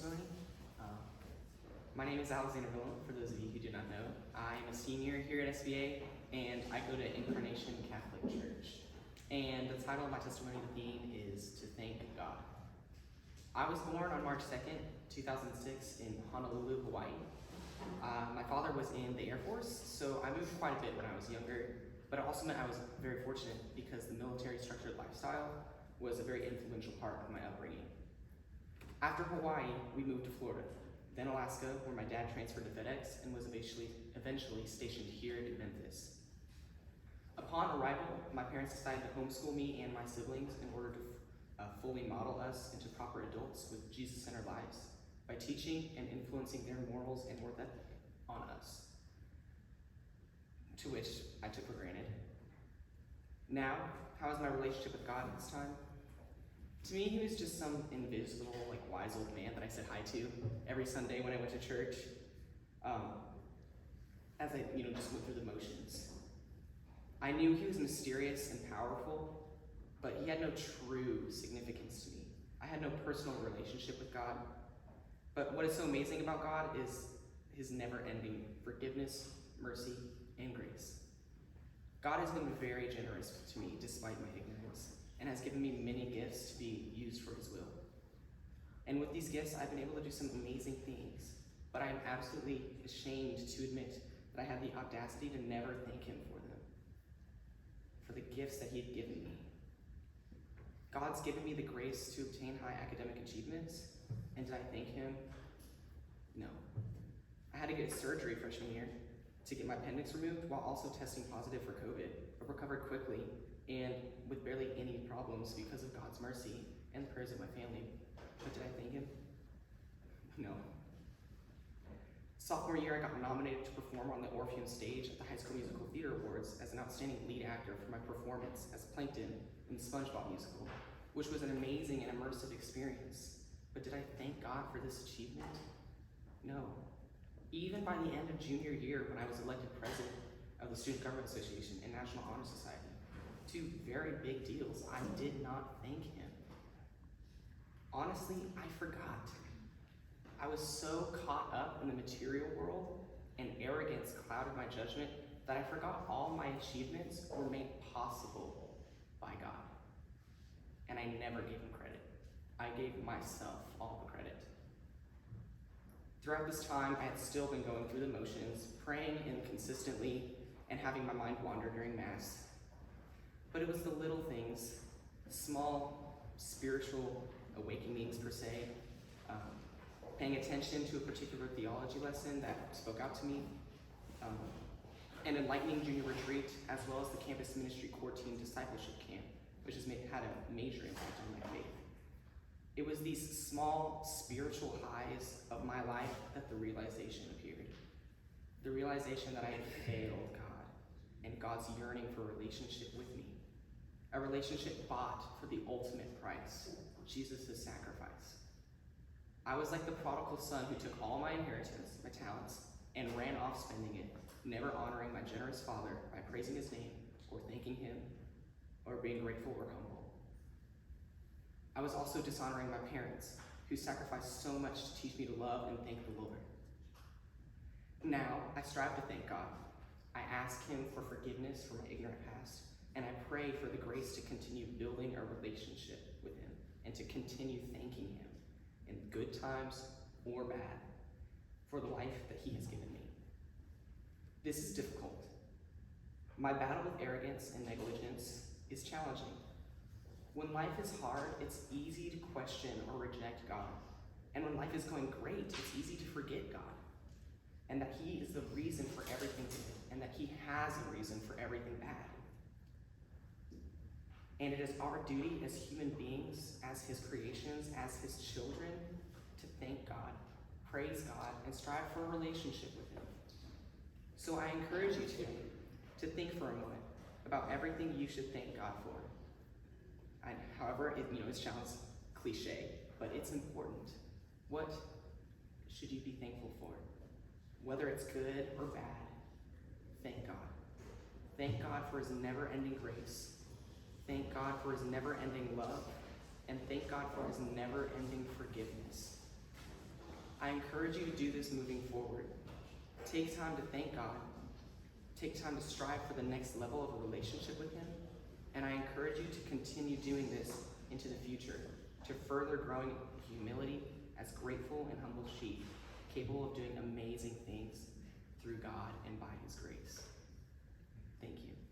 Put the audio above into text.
testimony. Um, my name is Alexander Villem, for those of you who do not know. I am a senior here at SBA, and I go to Incarnation Catholic Church. And the title of my testimony, the theme, is To Thank God. I was born on March 2nd, 2006 in Honolulu, Hawaii. My father was in the Air Force, so I moved quite a bit when I was younger, but it also meant I was very fortunate because the military structured lifestyle was a very influential part of my upbringing. After Hawaii, we moved to Florida, then Alaska, where my dad transferred to FedEx and was eventually stationed here in Memphis. Upon arrival, my parents decided to homeschool me and my siblings in order to fully model us into proper adults with Jesus-centered lives by teaching and influencing their morals and work ethic on us, to which I took for granted. Now, how is my relationship with God at this time? To me, he was just some invisible, wise old man that I said hi to every Sunday when I went to church, as I, just went through the motions. I knew he was mysterious and powerful, but he had no true significance to me. I had no personal relationship with God. But what is so amazing about God is his never-ending forgiveness, mercy, and grace. God has been very generous to me despite my ignorance, and has given me many gifts to be used for his will. And with these gifts, I've been able to do some amazing things, but I am absolutely ashamed to admit that I had the audacity to never thank him for them, for the gifts that he had given me. God's given me the grace to obtain high academic achievements, and did I thank him? No. I had to get surgery freshman year to get my appendix removed while also testing positive for COVID, but recovered quickly and with barely any problems because of God's mercy and the prayers of my family. But did I thank him? No. Sophomore year, I got nominated to perform on the Orpheum stage at the High School Musical Theater Awards as an outstanding lead actor for my performance as Plankton in the SpongeBob musical, which was an amazing and immersive experience. But did I thank God for this achievement? No. Even by the end of junior year, when I was elected president of the Student Government Association and National Honor Society, two very big deals, I did not thank him. Honestly, I forgot. I was so caught up in the material world and arrogance clouded my judgment that I forgot all my achievements were made possible by God. And I never gave him credit. I gave myself all the credit. Throughout this time, I had still been going through the motions, praying inconsistently, and having my mind wander during Mass. But it was the little things, small spiritual awakenings per se, paying attention to a particular theology lesson that spoke out to me, an enlightening junior retreat, as well as the campus ministry core team discipleship camp, which has had a major impact on my faith. It was these small spiritual highs of my life that the realization appeared. The realization that I had failed God, and God's yearning for a relationship with me. A relationship bought for the ultimate price, Jesus' sacrifice. I was like the prodigal son who took all my inheritance, my talents, and ran off spending it, never honoring my generous father by praising his name, or thanking him, or being grateful or humble. I was also dishonoring my parents, who sacrificed so much to teach me to love and thank the Lord. Now, I strive to thank God. I ask him for forgiveness for my ignorant past, and I pray for the grace to continue building a relationship with him, and to continue thanking him in good times or bad for the life that he has given me. This is difficult. My battle with arrogance and negligence is challenging. When life is hard, it's easy to question or reject God. And when life is going great, it's easy to forget God, and that he is the reason for everything good, and that he has a reason for everything bad. And it is our duty as human beings, as his creations, as his children, to thank God, praise God, and strive for a relationship with him. So I encourage you to think for a moment about everything you should thank God for. However, it sounds cliche, but it's important. What should you be thankful for? Whether it's good or bad, thank God. Thank God for his never-ending grace. Thank God for his never-ending love. And thank God for his never-ending forgiveness. I encourage you to do this moving forward. Take time to thank God. Take time to strive for the next level of a relationship with Him. And I encourage you to continue doing this into the future, to further growing humility as grateful and humble sheep, capable of doing amazing things through God and by His grace. Thank you.